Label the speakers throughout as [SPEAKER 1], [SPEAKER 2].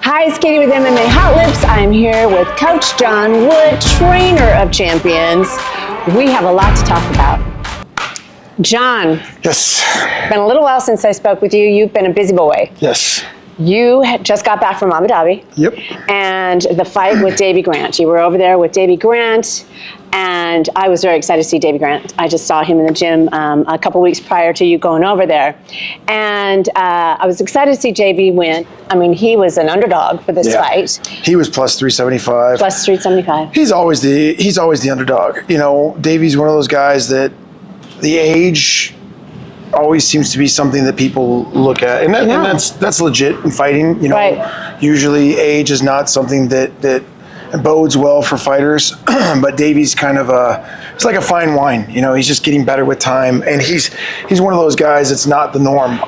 [SPEAKER 1] Hi, it's Katy with MMA Hot Lips. I'm here with Coach John Wood, trainer of champions. We have a lot to talk about. John.
[SPEAKER 2] Yes.
[SPEAKER 1] Been a little while since I spoke with you. You've been a busy boy.
[SPEAKER 2] Yes.
[SPEAKER 1] You just got back from Abu Dhabi.
[SPEAKER 2] Yep.
[SPEAKER 1] And the fight with Davey Grant. You were over there with Davey Grant, and I was very excited to see Davey Grant. I just saw him in the gym a couple weeks prior to you going over there. And I was excited to see Davey win. I mean, he was an underdog for this fight.
[SPEAKER 2] He was plus 375.
[SPEAKER 1] Plus 375.
[SPEAKER 2] He's always the underdog. You know, Davey's one of those guys that the age always seems to be something that people look at, and that's legit in fighting. You know,
[SPEAKER 1] right.
[SPEAKER 2] Usually age is not something that bodes well for fighters, but Davey's kind of it's like a fine wine. You know, he's just getting better with time, and he's one of those guys that's not the norm.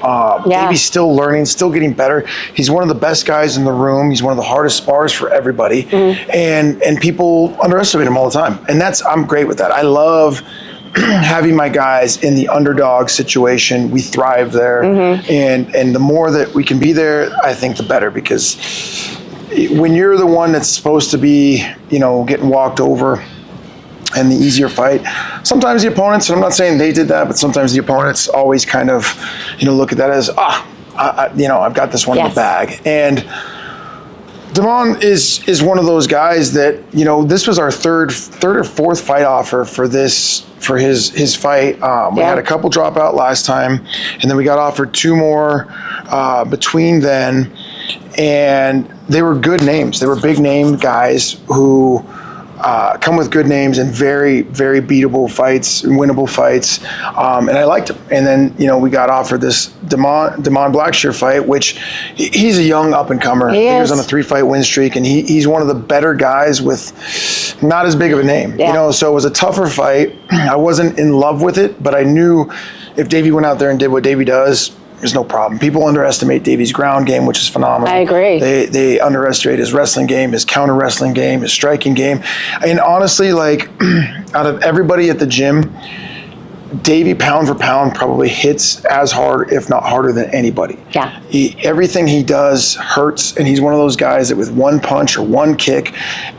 [SPEAKER 2] Davey's still learning, still getting better. He's one of the best guys in the room. He's one of the hardest spars for everybody, and people underestimate him all the time, and I'm great with that. I love having my guys in the underdog situation. We thrive there, and the more that we can be there, I think the better, because when you're the one that's supposed to be, you know, getting walked over and the easier fight, sometimes the opponents, and I'm not saying they did that, but sometimes the opponents always kind of, you know, look at that as, I've got this one in the bag. And Damon is one of those guys that, you know, this was our third or fourth fight offer for his fight. We had a couple drop out last time, and then we got offered two more between then, and they were good names. They were big name guys who come with good names and very, very beatable fights, winnable fights, and I liked him. And then, you know, we got offered this Damon Blackshear fight, which he's a young up-and-comer. He was on a 3-fight win streak, and he's one of the better guys with not as big of a name. You know, so it was a tougher fight. I wasn't in love with it, but I knew if Davey went out there and did what Davey does, there's no problem. People underestimate Davey's ground game, which is phenomenal.
[SPEAKER 1] I agree.
[SPEAKER 2] They underestimate his wrestling game, his counter wrestling game, his striking game. And honestly, like, out of everybody at the gym, Davey, pound for pound, probably hits as hard, if not harder, than anybody.
[SPEAKER 1] Yeah.
[SPEAKER 2] Everything he does hurts, and he's one of those guys that with one punch or one kick,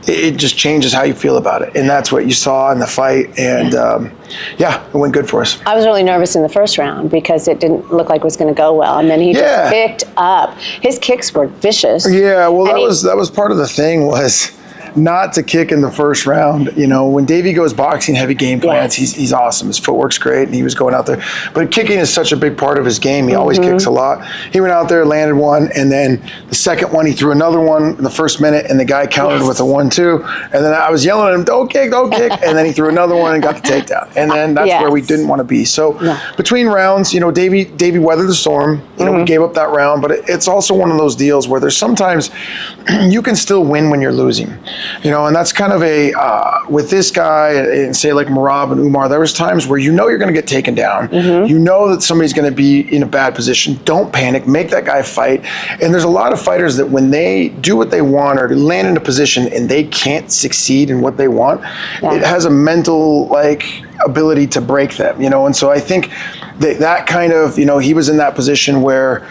[SPEAKER 2] it just changes how you feel about it. And that's what you saw in the fight. And it went good for us.
[SPEAKER 1] I was really nervous in the first round because it didn't look like it was going to go well, and then he just picked up. His kicks were vicious. Yeah, well,
[SPEAKER 2] that was part of the thing, was not to kick in the first round. You know, when Davey goes boxing heavy game plans, he's awesome. His footwork's great, and he was going out there. But kicking is such a big part of his game. He always kicks a lot. He went out there, landed one, and then the second one, he threw another one in the first minute, and the guy countered with a 1-2. And then I was yelling at him, don't kick, and then he threw another one and got the takedown. And then that's where we didn't want to be. So between rounds, you know, Davey weathered the storm. You know, we gave up that round, but it's also one of those deals where there's sometimes you can still win when you're losing. You know, and that's kind of with this guy, and say like Merab and Umar, there was times where you know you're going to get taken down. You know that somebody's going to be in a bad position. Don't panic. Make that guy fight. And there's a lot of fighters that when they do what they want or land in a position and they can't succeed in what they want, it has a mental, like, ability to break them, you know. And so I think that kind of, you know, he was in that position where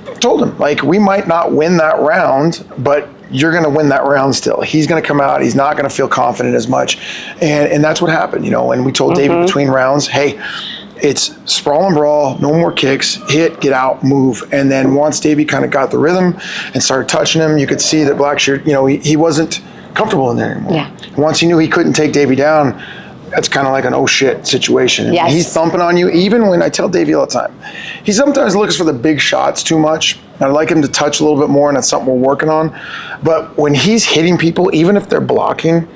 [SPEAKER 2] I told him, like, we might not win that round, but you're going to win that round still. He's going to come out. He's not going to feel confident as much. And that's what happened, you know. And we told Davey between rounds, hey, it's sprawl and brawl, no more kicks, hit, get out, move. And then once Davey kind of got the rhythm and started touching him, you could see that Blackshear, you know, he wasn't comfortable in there anymore. And once he knew he couldn't take Davey down, that's kind of like an oh shit situation. And he's thumping on you. Even when I tell Davey all the time, he sometimes looks for the big shots too much. I'd like him to touch a little bit more, and that's something we're working on. But when he's hitting people, even if they're blocking,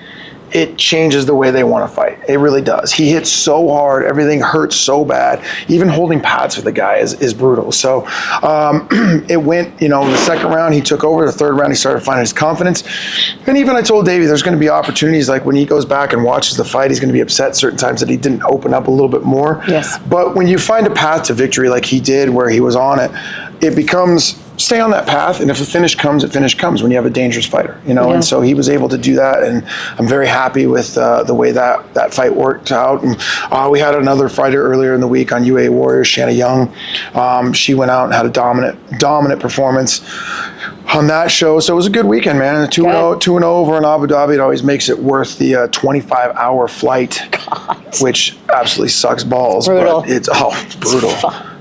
[SPEAKER 2] it changes the way they want to fight. It really does. He hits so hard. Everything hurts so bad. Even holding pads for the guy is brutal. So it went, you know, the second round, he took over. The third round, he started finding his confidence. And even I told Davey there's going to be opportunities, like when he goes back and watches the fight, he's going to be upset certain times that he didn't open up a little bit more. But when you find a path to victory like he did, where he was on it, it becomes stay on that path, and if the finish comes, it finish comes when you have a dangerous fighter, you know. And so he was able to do that, and I'm very happy with the way that fight worked out. And we had another fighter earlier in the week on UA Warriors, Shanna Young. She went out and had a dominant performance. on that show. So it was a good weekend, man. 2-0 over in Abu Dhabi. It always makes it worth the 25-hour flight, which absolutely sucks balls.
[SPEAKER 1] Brutal.
[SPEAKER 2] But it's brutal.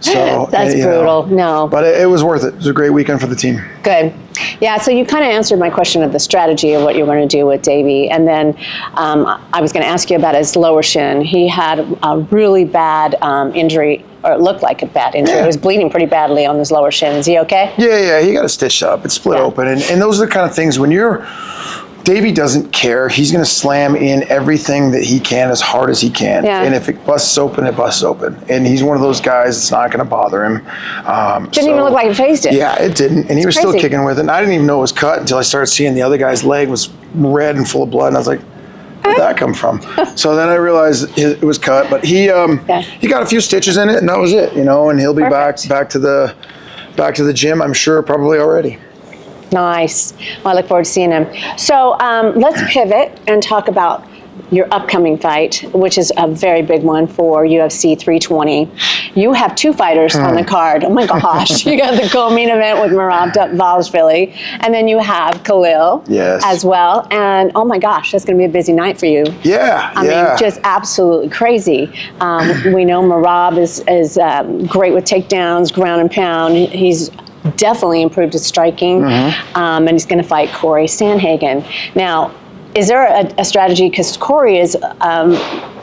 [SPEAKER 2] So
[SPEAKER 1] that's brutal. No.
[SPEAKER 2] But it was worth it. It was a great weekend for the team.
[SPEAKER 1] Good. Yeah, so you kind of answered my question of the strategy of what you're going to do with Davey. And then I was going to ask you about his lower shin. He had a really bad injury, or it looked like a bad injury. It was bleeding pretty badly on his lower shin. Is he okay?
[SPEAKER 2] Yeah, he got it stitched up. It's split open. And those are the kind of things when Davey doesn't care. He's going to slam in everything that he can as hard as he can.
[SPEAKER 1] Yeah.
[SPEAKER 2] And if it busts open, it busts open. And he's one of those guys that's not going to bother him.
[SPEAKER 1] Didn't even look like it phased it.
[SPEAKER 2] Yeah, it didn't. And he was still kicking with it. And I didn't even know it was cut until I started seeing the other guy's leg was red and full of blood. And I was like, where'd that come from? So then I realized it was cut. But he got a few stitches in it, and that was it. And he'll be back to the gym, I'm sure, probably already.
[SPEAKER 1] Nice. Well, I look forward to seeing him. So let's pivot and talk about your upcoming fight, which is a very big one for UFC 320. You have two fighters on the card. Oh my gosh. You got the co-main event with Merab Dvalishvili, and then you have Khalil as well. And oh my gosh, that's going to be a busy night for you. I mean, just absolutely crazy. We know Merab is great with takedowns, ground and pound. He's definitely improved his striking, and he's going to fight Cory Sandhagen. Now, is there a strategy, because Cory is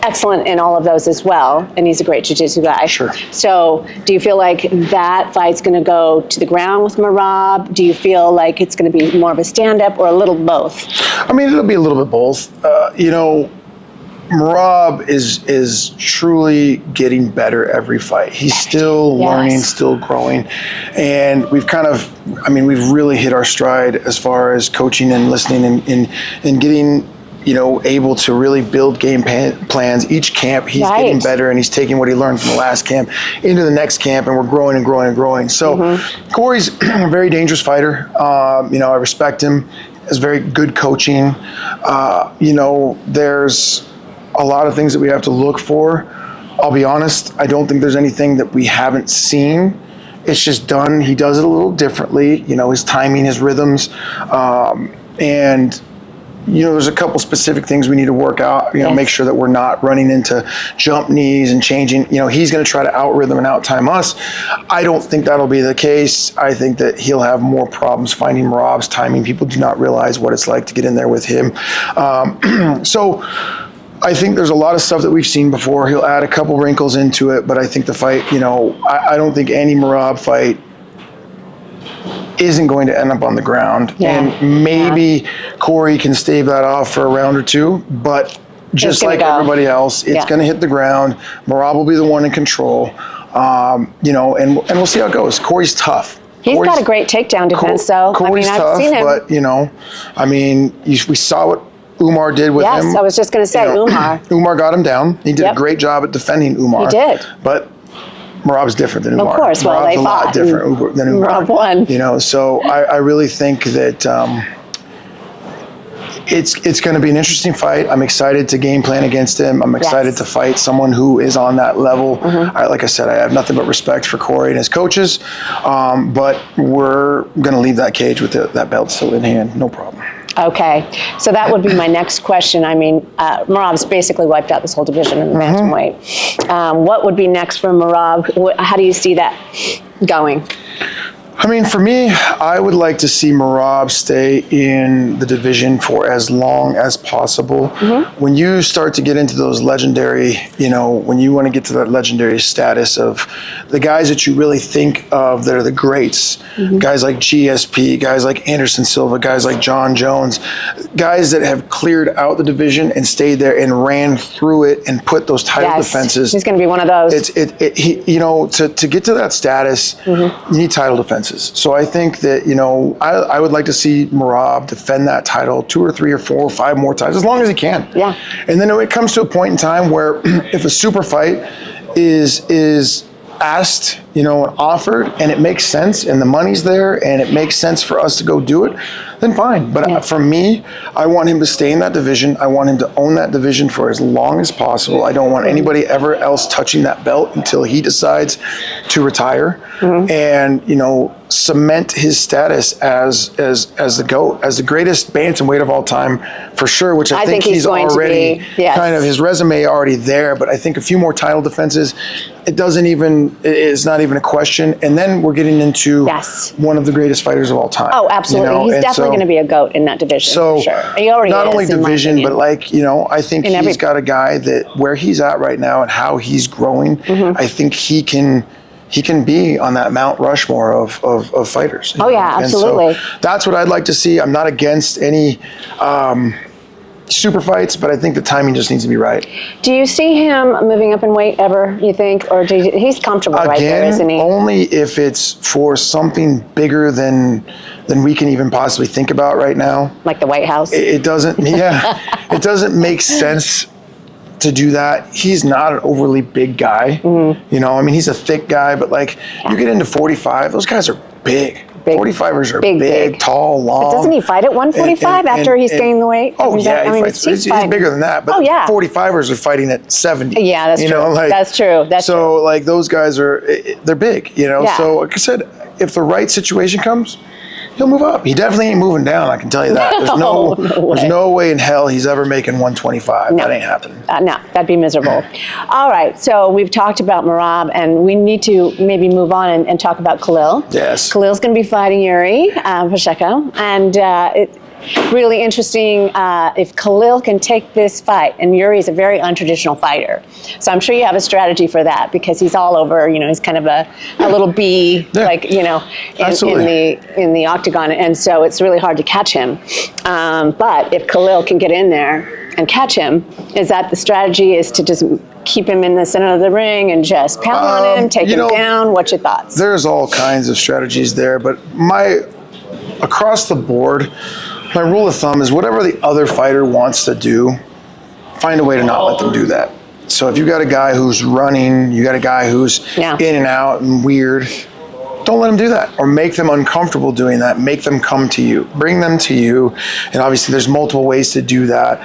[SPEAKER 1] excellent in all of those as well, and he's a great jiu-jitsu guy.
[SPEAKER 2] Sure.
[SPEAKER 1] So do you feel like that fight's going to go to the ground with Merab? Do you feel like it's going to be more of a stand-up, or a little both?
[SPEAKER 2] I mean, it'll be a little bit both. Merab is truly getting better every fight. He's still learning, still growing. And we've really hit our stride as far as coaching and listening and getting, able to really build game plans. Each camp, he's getting better, and he's taking what he learned from the last camp into the next camp, and we're growing and growing and growing. So Cory's a very dangerous fighter. I respect him. It's very good coaching. There's a lot of things that we have to look for. I'll be honest, I don't think there's anything that we haven't seen. It's just done. He does it a little differently, his timing, his rhythms. There's a couple specific things we need to work out, make sure that we're not running into jump knees and changing. He's going to try to out-rhythm and out-time us. I don't think that'll be the case. I think that he'll have more problems finding Merab's timing. People do not realize what it's like to get in there with him. So I think there's a lot of stuff that we've seen before. He'll add a couple wrinkles into it, but I think the fight, I don't think any Merab fight isn't going to end up on the ground. And maybe Cory can stave that off for a round or two, but just like everybody else, it's going to hit the ground. Merab will be the one in control, and we'll see how it goes. Cory's tough.
[SPEAKER 1] He's got a great takedown defense, though.
[SPEAKER 2] Cory's tough,
[SPEAKER 1] I've seen him.
[SPEAKER 2] But, we saw what Umar did with him.
[SPEAKER 1] Yes, I was just going to say, Umar.
[SPEAKER 2] Umar got him down. He did a great job at defending Umar.
[SPEAKER 1] He did.
[SPEAKER 2] But Merab's different than Umar.
[SPEAKER 1] Of course, well, they fought.
[SPEAKER 2] Merab's a lot different than Umar.
[SPEAKER 1] Merab won.
[SPEAKER 2] So I really think that it's going to be an interesting fight. I'm excited to game plan against him. I'm excited to fight someone who is on that level. Like I said, I have nothing but respect for Cory and his coaches, but we're going to leave that cage with that belt still in hand. No problem.
[SPEAKER 1] Okay, so that would be my next question. I mean, Merab's basically wiped out this whole division in the bantamweight. What would be next for Merab? How do you see that going?
[SPEAKER 2] I mean, for me, I would like to see Merab stay in the division for as long as possible. When you start to get into those legendary, when you want to get to that legendary status of the guys that you really think of that are the greats, guys like GSP, guys like Anderson Silva, guys like John Jones, guys that have cleared out the division and stayed there and ran through it and put those title defenses.
[SPEAKER 1] He's going to be one of those.
[SPEAKER 2] To get to that status, you need title defenses. So I think that, I would like to see Merab defend that title 2 or 3 or 4 or 5 more times, as long as he can. Yeah. And then when it comes to a point in time where if a super fight is asked, and offered, and it makes sense, and the money's there, and it makes sense for us to go do it, then fine. But for me, I want him to stay in that division. I want him to own that division for as long as possible. I don't want anybody ever else touching that belt until he decides to retire. And, cement his status as the GOAT, as the greatest bantamweight of all time, for sure, which I think he's
[SPEAKER 1] going
[SPEAKER 2] already
[SPEAKER 1] to be, yes.
[SPEAKER 2] kind of, his resume already there, but I think a few more title defenses, it's not even a question. And then we're getting into one of the greatest fighters of all time.
[SPEAKER 1] Oh, absolutely. He's definitely going to be a GOAT in that division, for sure. He already
[SPEAKER 2] not
[SPEAKER 1] is,
[SPEAKER 2] only division, but like, I think he's got a guy that where he's at right now and how he's growing, I think he can be on that Mount Rushmore of fighters.
[SPEAKER 1] Oh, yeah, absolutely.
[SPEAKER 2] And so that's what I'd like to see. I'm not against any super fights, but I think the timing just needs to be right. Do
[SPEAKER 1] you see him moving up in weight ever, you think? Or he's comfortable right there, isn't he?
[SPEAKER 2] Only if it's for something bigger than we can even possibly think about right now.
[SPEAKER 1] Like the White House?
[SPEAKER 2] It doesn't, it doesn't make sense to do that. He's not an overly big guy. He's a thick guy, but like you get into 45, those guys are big. 45ers are big, tall, long.
[SPEAKER 1] But doesn't he fight at 145 after he's gained the weight?
[SPEAKER 2] Oh, he's bigger than that. But 45ers are fighting at 70.
[SPEAKER 1] Yeah, that's true. That's true.
[SPEAKER 2] So like those guys they're big, So like I said, if the right situation comes, he'll move up. He definitely ain't moving down, I can tell you that. There's no way in hell he's ever making 125. That ain't happening.
[SPEAKER 1] No, that'd be miserable. All right, so we've talked about Merab, and we need to maybe move on and talk about Khalil.
[SPEAKER 2] Yes.
[SPEAKER 1] Khalil's going to be fighting Yuri Prochazka, and really interesting if Khalil can take this fight. And Yuri is a very untraditional fighter. So I'm sure you have a strategy for that because he's all over, he's kind of a little bee, in the octagon. And so it's really hard to catch him. But if Khalil can get in there and catch him, is that the strategy, is to just keep him in the center of the ring and just pound on him, take him down? What's your thoughts?
[SPEAKER 2] There's all kinds of strategies there, but across the board, my rule of thumb is whatever the other fighter wants to do, find a way to not let them do that. So if you got a guy who's running, you got a guy who's in and out and weird, don't let them do that, or make them uncomfortable doing that. Make them come to you, bring them to you, and obviously there's multiple ways to do that.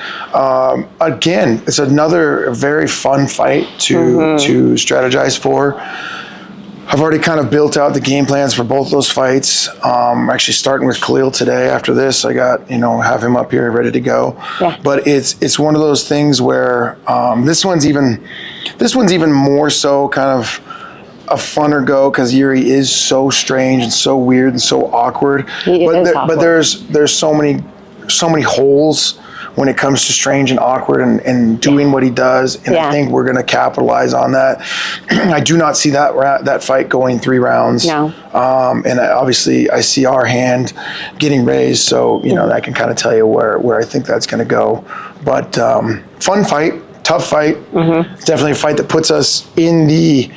[SPEAKER 2] Again, it's another very fun fight to strategize for. I've already kind of built out the game plans for both those fights. I'm actually starting with Khalil today. After this, I got, have him up here ready to go. Yeah. But it's one of those things where this one's even more so kind of a funner go because Yuri is so strange and so weird and so awkward. But there's so many holes when it comes to strange and awkward and doing what he does, and I think we're going to capitalize on that. I do not see that fight going 3 rounds. No. And obviously I see our hand getting raised, so that can kind of tell you where I think that's going to go. But fun fight, tough fight. Definitely a fight that puts us in the,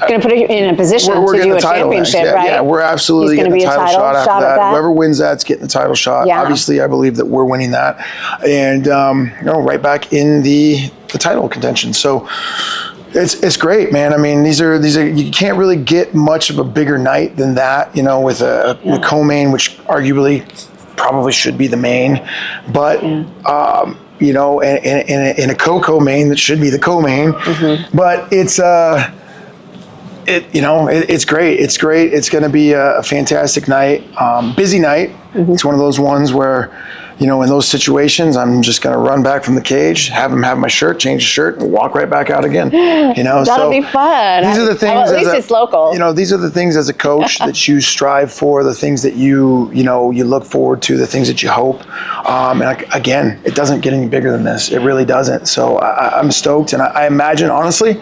[SPEAKER 1] going to put it in a position to do a championship, right?
[SPEAKER 2] Yeah, we're absolutely getting the title shot after that. Whoever wins that's getting the title shot. Yeah. Obviously, I believe that we're winning that, and right back in the title contention. So it's great, man. I mean, these are you can't really get much of a bigger night than that. With a co-main, which arguably probably should be the main, but. And a co-main that should be the co-main, but it's it's great. It's great. It's going to be a fantastic night, busy night. It's one of those ones where, in those situations, I'm just going to run back from the cage, have him have my shirt, change the shirt, and walk right back out again.
[SPEAKER 1] That'll be fun.
[SPEAKER 2] These are the things.
[SPEAKER 1] At least it's local.
[SPEAKER 2] These are the things as a coach that you strive for, the things that you look forward to, the things that you hope. And again, it doesn't get any bigger than this. It really doesn't. So I'm stoked, and I imagine, honestly,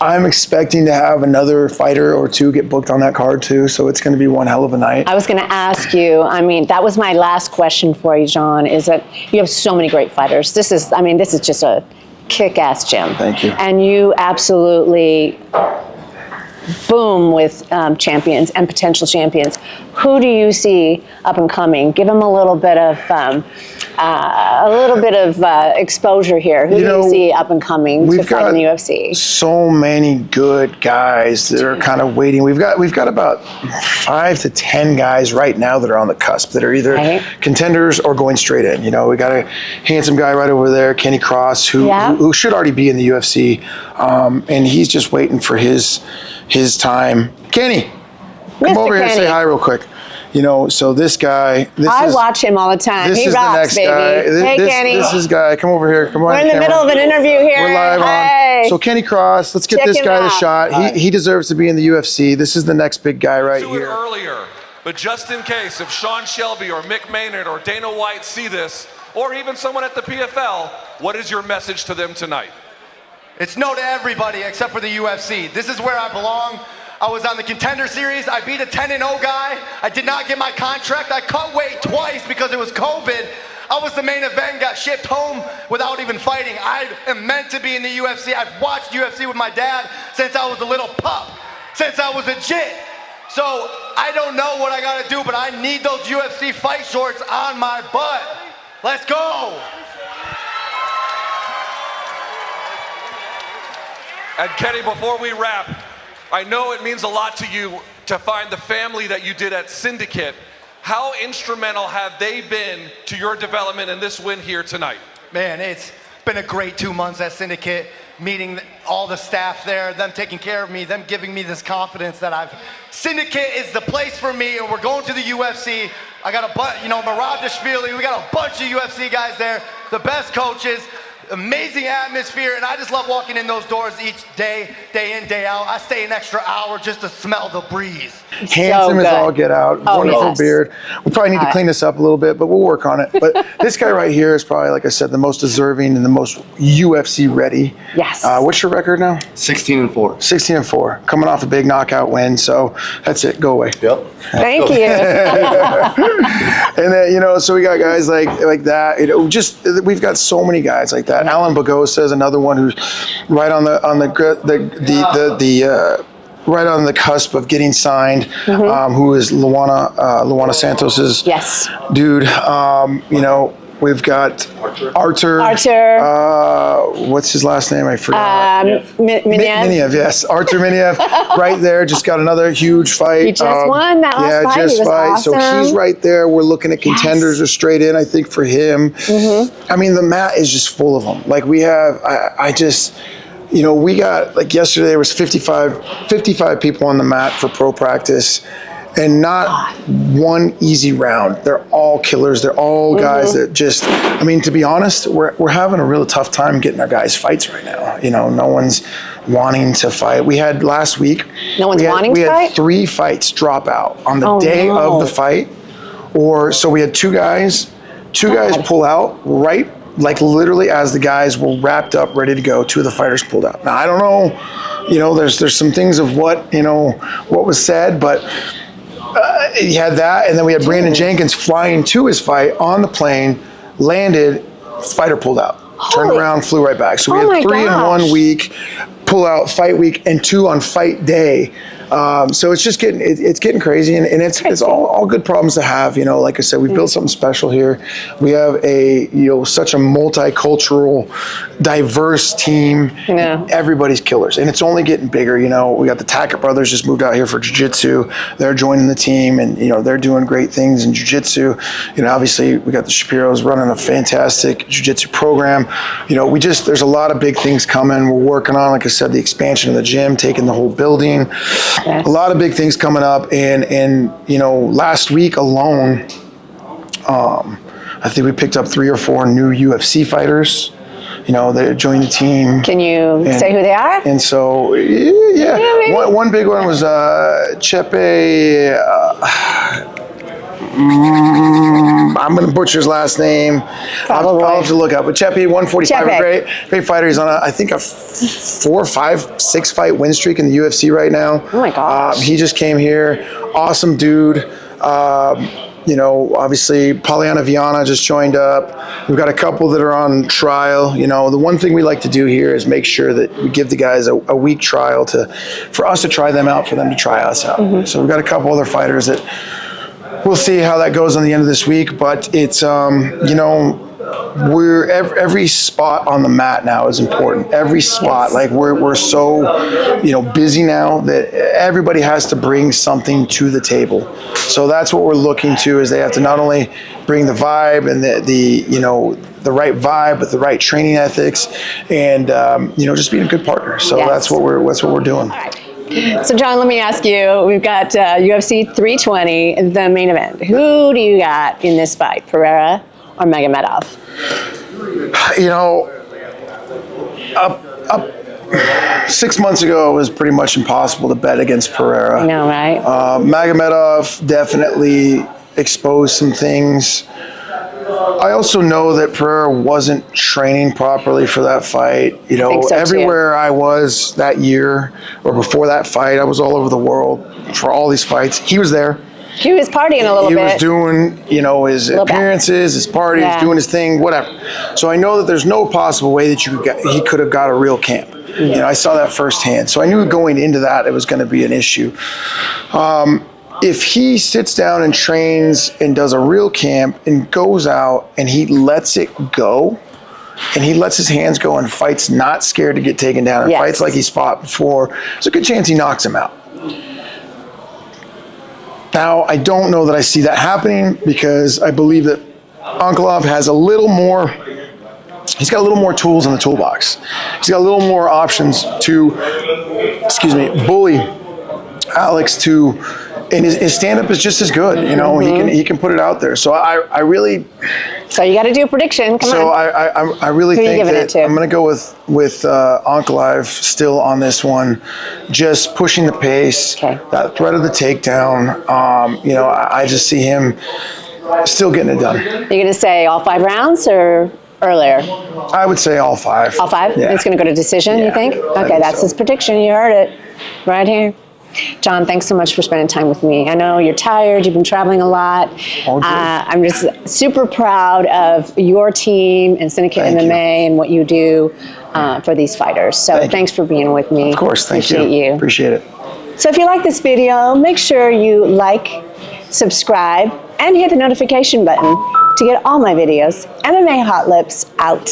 [SPEAKER 2] I'm expecting to have another fighter or two get booked on that card too, so it's going to be one hell of a night. I
[SPEAKER 1] was going to ask you, that was my last question for you, John, is that you have so many great fighters. This is just a kick-ass gym.
[SPEAKER 2] Thank you.
[SPEAKER 1] And you absolutely boom with champions and potential champions. Who do you see up and coming? Give them a little bit of exposure here. Who do you see up and coming to fight in the UFC?
[SPEAKER 2] So many good guys that are kind of waiting. We've got about 5 to 10 guys right now that are on the cusp that are either contenders or going straight in. We got a handsome guy right over there, Kenny Cross, who should already be in the UFC, and he's just waiting for his time. Kenny, Come over here and say hi real quick. You know, so this guy.
[SPEAKER 1] I watch him all the time. He rocks, baby. Hey, Kenny.
[SPEAKER 2] This is guy. Come over here. Come on.
[SPEAKER 1] We're in the middle of an interview here.
[SPEAKER 2] We're live on. So Kenny Cross, let's get this guy the shot. He deserves to be in the UFC. This is the next big guy right here.
[SPEAKER 3] Earlier, but just in case, if Sean Shelby or Mick Maynard or Dana White see this, or even someone at the PFL, what is your message to them tonight?
[SPEAKER 4] It's no to everybody except for the UFC. This is where I belong. I was on the Contender Series. I beat a 10-0 guy. I did not get my contract. I cut weight twice because it was COVID. I was the main event, got shipped home without even fighting. I am meant to be in the UFC. I've watched UFC with my dad since I was a little pup, since I was a jit. So I don't know what I gotta do, but I need those UFC fight shorts on my butt. Let's go.
[SPEAKER 3] And Kenny, before we wrap, I know it means a lot to you to find the family that you did at Syndicate. How instrumental have they been to your development in this win here tonight?
[SPEAKER 4] Man, it's been a great 2 months at Syndicate, meeting all the staff there, them taking care of me, them giving me this confidence that Syndicate is the place for me, and we're going to the UFC. I got Merab Dvalishvili, we got a bunch of UFC guys there, the best coaches, amazing atmosphere, and I just love walking in those doors each day, day in, day out. I stay an extra hour just to smell the breeze.
[SPEAKER 2] Handsome as all get out, wonderful beard. We probably need to clean this up a little bit, but we'll work on it. But this guy right here is probably, like I said, the most deserving and the most UFC ready.
[SPEAKER 1] Yes.
[SPEAKER 2] What's your record now?
[SPEAKER 5] 16-4.
[SPEAKER 2] 16-4. Coming off a big knockout win, so that's it. Go away.
[SPEAKER 5] Yep.
[SPEAKER 1] Thank you.
[SPEAKER 2] And then, so we got guys like that. We've got so many guys like that. Alan Bagosa is another one who's right on the right on the cusp of getting signed. Who is Luana Santos's dude. We've got Artur. What's his last name? I forgot. Miniev, yes. Artur Miniev, right there. Just got another huge fight.
[SPEAKER 1] He just won that last fight.
[SPEAKER 2] Just
[SPEAKER 1] he was awesome.
[SPEAKER 2] So he's right there. We're looking at contenders are straight in, I think, for him. I mean, the mat is just full of them. Like we have, we got, like yesterday, there was 55 people on the mat for pro practice. And not one easy round. They're all killers. They're all guys that just, to be honest, we're having a real tough time getting our guys fights right now. No one's wanting to fight. We had last week.
[SPEAKER 1] No one's wanting to fight?
[SPEAKER 2] We had 3 fights drop out on the day of the fight. So we had two guys pull out right, like literally as the guys were wrapped up, ready to go. 2 of the fighters pulled out. Now, I don't know, there's some things of what was said, but he had that, and then we had Brandon Jenkins flying to his fight on the plane, landed, fighter pulled out, turned around, flew right back. So we had 3 in 1 week, pull out fight week, and 2 on fight day. So it's just getting crazy, and it's all good problems to have. Like I said, we've built something special here. We have such a multicultural, diverse team. Everybody's killers, and it's only getting bigger. We got the Tackett brothers just moved out here for jiu-jitsu. They're joining the team, and they're doing great things in jiu-jitsu. Obviously we got the Shapiros running a fantastic jiu-jitsu program. There's a lot of big things coming. We're working on, like I said, the expansion of the gym, taking the whole building. A lot of big things coming up, and last week alone, I think we picked up 3 or 4 new UFC fighters. They joined the team.
[SPEAKER 1] Can you say who they are?
[SPEAKER 2] And so, one big one was Chepe. I'm going to butcher his last name. I'll have to look up. But Chepe, 145, a great fighter. He's on I think a 4, 5, 6 fight win streak in the UFC right now.
[SPEAKER 1] Oh my gosh.
[SPEAKER 2] He just came here. Awesome dude. Obviously Poliana Viana just joined up. We've got a couple that are on trial. The one thing we like to do here is make sure that we give the guys a week trial for us to try them out, for them to try us out. So we've got a couple other fighters that we'll see how that goes on the end of this week, but it's we're every spot on the mat now is important. Every spot, like we're so busy now that everybody has to bring something to the table. So that's what we're looking to, is they have to not only bring the vibe and the right vibe, but the right training ethics, and just being a good partner. So that's what we're doing.
[SPEAKER 1] All right. So, John, let me ask you. We've got UFC 320, the main event. Who do you got in this fight, Pereira or Magomed?
[SPEAKER 2] You know, 6 months ago, it was pretty much impossible to bet against Pereira.
[SPEAKER 1] I know, right?
[SPEAKER 2] Magomed definitely exposed some things. I also know that Pereira wasn't training properly for that fight. You know,
[SPEAKER 1] so
[SPEAKER 2] everywhere I was that year or before that fight, I was all over the world for all these fights. He was there.
[SPEAKER 1] He was partying a little bit.
[SPEAKER 2] He was doing, you know, his appearances, his parties, doing his thing, whatever. So I know that there's no possible way that he could have got a real camp. You know, I saw that firsthand. So I knew going into that it was going to be an issue. If he sits down and trains and does a real camp and goes out and he lets it go and he lets his hands go and fights not scared to get taken down and fights like he's fought before, there's a good chance he knocks him out. Now, I don't know that I see that happening because I believe that Ankalaev has a little more, he's got a little more tools in the toolbox. He's got a little more options to, bully Alex to, and his stand-up is just as good. You know, he can put it out there. So I really.
[SPEAKER 1] So you got to do a prediction. Come on.
[SPEAKER 2] So I really think that I'm going to go with Ankalaev still on this one, just pushing the pace. That threat of the takedown. You know, I just see him still getting it done.
[SPEAKER 1] You're going to say all 5 rounds or earlier?
[SPEAKER 2] I would say all 5.
[SPEAKER 1] All 5?
[SPEAKER 2] Yeah.
[SPEAKER 1] It's going to go to decision, you think? Okay, that's his prediction. You heard it right here. John, thanks so much for spending time with me. I know you're tired. You've been traveling a lot. I'm just super proud of your team and Syndicate MMA and what you do for these fighters. So thanks for being with me.
[SPEAKER 2] Of course, thank you. Appreciate it.
[SPEAKER 1] So if you like this video, make sure you like, subscribe, and hit the notification button to get all my videos. MMA Hot Lips out.